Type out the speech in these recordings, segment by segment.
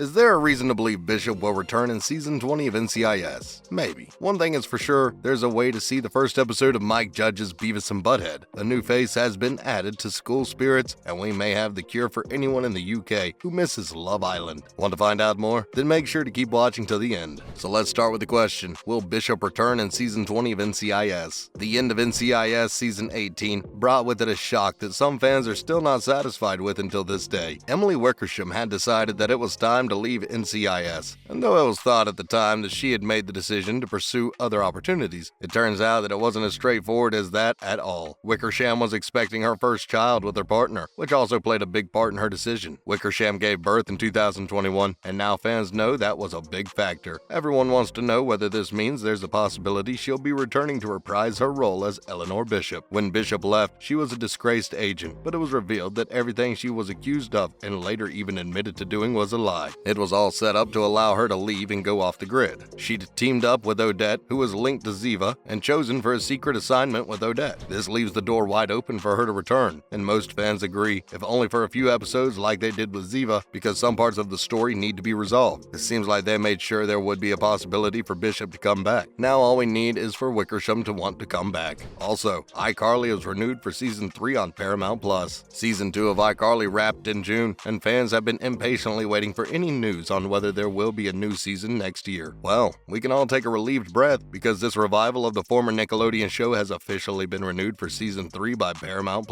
Is there a reason to believe Bishop will return in Season 20 of NCIS? Maybe. One thing is for sure, there's a way to see the first episode of Mike Judge's Beavis and Butthead. A new face has been added to School Spirits, and we may have the cure for anyone in the UK who misses Love Island. Want to find out more? Then make sure to keep watching till the end. So let's start with the question, will Bishop return in Season 20 of NCIS? The end of NCIS Season 18 brought with it a shock that some fans are still not satisfied with until this day. Emily Wickersham had decided that it was time to leave NCIS, and though it was thought at the time that she had made the decision to pursue other opportunities, it turns out that it wasn't as straightforward as that at all. Wickersham was expecting her first child with her partner, which also played a big part in her decision. Wickersham gave birth in 2021, and now fans know that was a big factor. Everyone wants to know whether this means there's a possibility she'll be returning to reprise her role as Eleanor Bishop. When Bishop left, she was a disgraced agent, but it was revealed that everything she was accused of and later even admitted to doing was a lie. It was all set up to allow her to leave and go off the grid. She'd teamed up with Odette, who was linked to Ziva, and chosen for a secret assignment with Odette. This leaves the door wide open for her to return, and most fans agree, if only for a few episodes like they did with Ziva, because some parts of the story need to be resolved. It seems like they made sure there would be a possibility for Bishop to come back. Now all we need is for Wickersham to want to come back. Also, iCarly is renewed for Season 3 on Paramount+. Season 2 of iCarly wrapped in June, and fans have been impatiently waiting for any news on whether there will be a new season next year. Well, we can all take a relieved breath because this revival of the former Nickelodeon show has officially been renewed for Season 3 by Paramount+.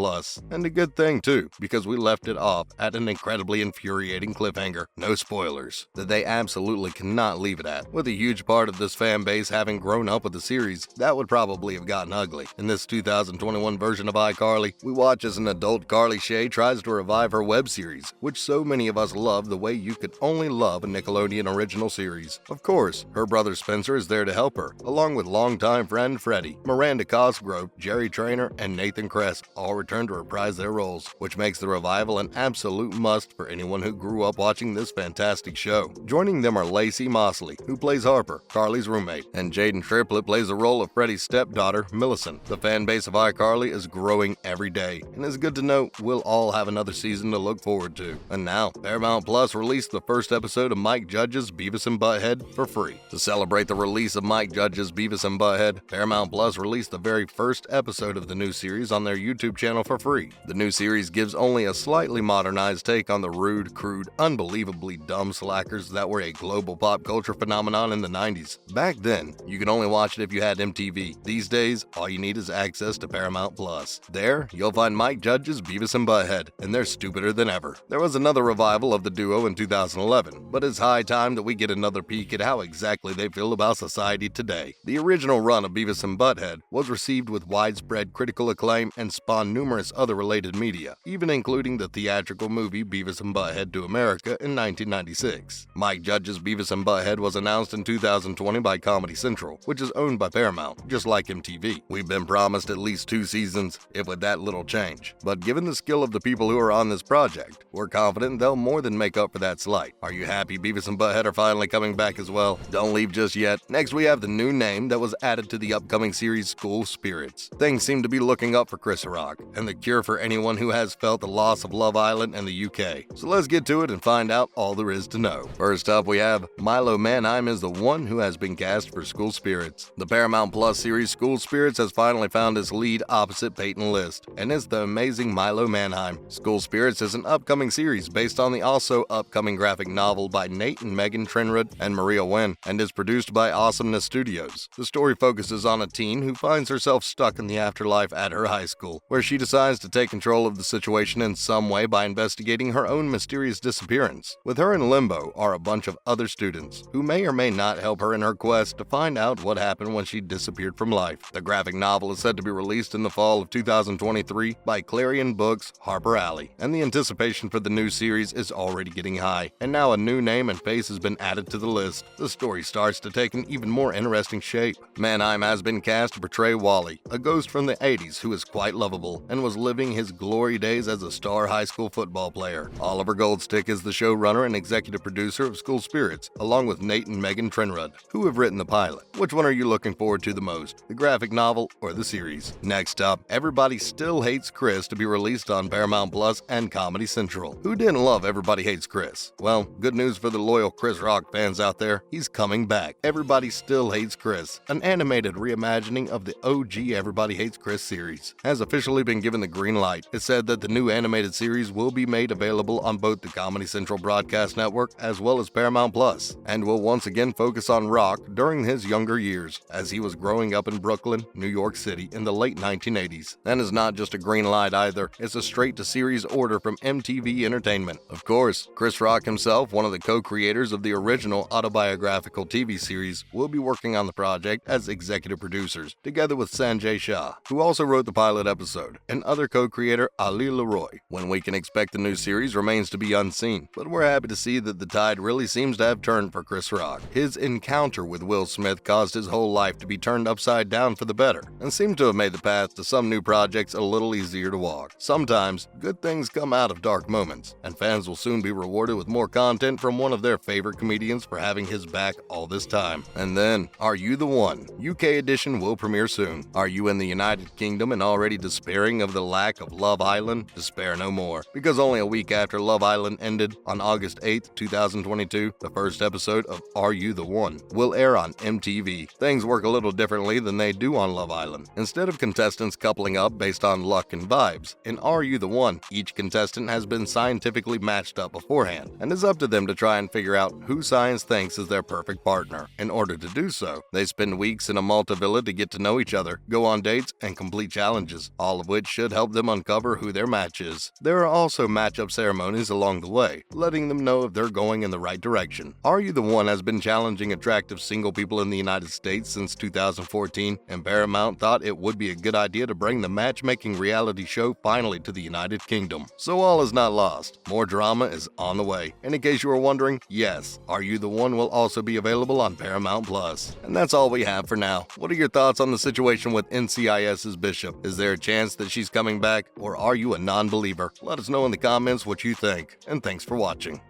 And a good thing too, because we left it off at an incredibly infuriating cliffhanger. No spoilers. That they absolutely cannot leave it at. With a huge part of this fan base having grown up with the series, that would probably have gotten ugly. In this 2021 version of iCarly, we watch as an adult Carly Shay tries to revive her web series, which so many of us love the way you could only love a Nickelodeon original series. Of course, her brother Spencer is there to help her, along with longtime friend Freddie. Miranda Cosgrove, Jerry Traynor, and Nathan Kress all return to reprise their roles, which makes the revival an absolute must for anyone who grew up watching this fantastic show. Joining them are Lacey Mosley, who plays Harper, Carly's roommate, and Jaden Triplett plays the role of Freddie's stepdaughter, Millicent. The fan base of iCarly is growing every day, and it's good to know we'll all have another season to look forward to. And now, Paramount Plus released the first episode of Mike Judge's Beavis and Butthead for free. To celebrate the release of Mike Judge's Beavis and Butthead, Paramount Plus released the very first episode of the new series on their YouTube channel for free. The new series gives only a slightly modernized take on the rude, crude, unbelievably dumb slackers that were a global pop culture phenomenon in the 90s. Back then, you could only watch it if you had MTV. These days, all you need is access to Paramount Plus. There, you'll find Mike Judge's Beavis and Butthead, and they're stupider than ever. There was another revival of the duo in 2011, but it's high time that we get another peek at how exactly they feel about society today. The original run of Beavis and Butthead was received with widespread critical acclaim and spawned numerous other related media, even including the theatrical movie Beavis and Butthead to America in 1996. Mike Judge's Beavis and Butthead was announced in 2020 by Comedy Central, which is owned by Paramount, just like MTV. We've been promised at least 2 seasons, if with that little change. But given the skill of the people who are on this project, we're confident they'll more than make up for that slight. Are you happy Beavis and Butthead are finally coming back as well? Don't leave just yet. Next we have the new name that was added to the upcoming series School Spirits. Things seem to be looking up for Chris Rock, and the cure for anyone who has felt the loss of Love Island and the UK. So let's get to it and find out all there is to know. First up we have Milo Manheim is the one who has been cast for School Spirits. The Paramount Plus series School Spirits has finally found its lead opposite Peyton List, and it's the amazing Milo Manheim. School Spirits is an upcoming series based on the also upcoming graphic novel by Nate and Megan Trenrud and Maria Wen, and is produced by Awesomeness Studios. The story focuses on a teen who finds herself stuck in the afterlife at her high school, where she decides to take control of the situation in some way by investigating her own mysterious disappearance. With her in limbo are a bunch of other students, who may or may not help her in her quest to find out what happened when she disappeared from life. The graphic novel is said to be released in the fall of 2023 by Clarion Books' Harper Alley, and the anticipation for the new series is already getting high, and now a new name and face has been added to the list. The story starts to take an even more interesting shape. Manheim has been cast to portray Wally, a ghost from the 80s who is quite lovable and was living his glory days as a star high school football player. Oliver Goldstick is the showrunner and executive producer of School Spirits, along with Nate and Megan Trenrud, who have written the pilot. Which one are you looking forward to the most, the graphic novel or the series? Next up, Everybody Still Hates Chris to be released on Paramount Plus and Comedy Central. Who didn't love Everybody Hates Chris? Well, Well, good news for the loyal Chris Rock fans out there. He's coming back. Everybody Still Hates Chris, an animated reimagining of the OG Everybody Hates Chris series, has officially been given the green light. It's said that the new animated series will be made available on both the Comedy Central Broadcast Network as well as Paramount Plus, and will once again focus on Rock during his younger years, as he was growing up in Brooklyn, New York City in the late 1980s. And it's not just a green light either, it's a straight-to-series order from MTV Entertainment. Of course, Chris Rock himself, one of the co-creators of the original autobiographical TV series, will be working on the project as executive producers, together with Sanjay Shah, who also wrote the pilot episode, and other co-creator Ali Leroy. When we can expect the new series remains to be unseen, but we're happy to see that the tide really seems to have turned for Chris Rock. His encounter with Will Smith caused his whole life to be turned upside down for the better, and seemed to have made the path to some new projects a little easier to walk. Sometimes, good things come out of dark moments, and fans will soon be rewarded with more content from one of their favorite comedians for having his back all this time. And then, Are You the One? UK edition will premiere soon. Are you in the United Kingdom and already despairing of the lack of Love Island? Despair no more, because only a week after Love Island ended, on August 8th, 2022, the first episode of Are You the One will air on MTV. Things work a little differently than they do on Love Island. Instead of contestants coupling up based on luck and vibes, in Are You the One, each contestant has been scientifically matched up beforehand, and it's up to them to try and figure out who science thinks is their perfect partner. In order to do so, they spend weeks in a Malta villa to get to know each other, go on dates, and complete challenges, all of which should help them uncover who their match is. There are also match-up ceremonies along the way, letting them know if they're going in the right direction. Are You the One has been challenging attractive single people in the United States since 2014, and Paramount thought it would be a good idea to bring the matchmaking reality show finally to the United Kingdom. So all is not lost. More drama is on the way. And in case you were wondering, yes, Are You the One will also be available on Paramount Plus. And that's all we have for now. What are your thoughts on the situation with NCIS's Bishop? Is there a chance that she's coming back, or are you a non-believer? Let us know in the comments what you think, and thanks for watching.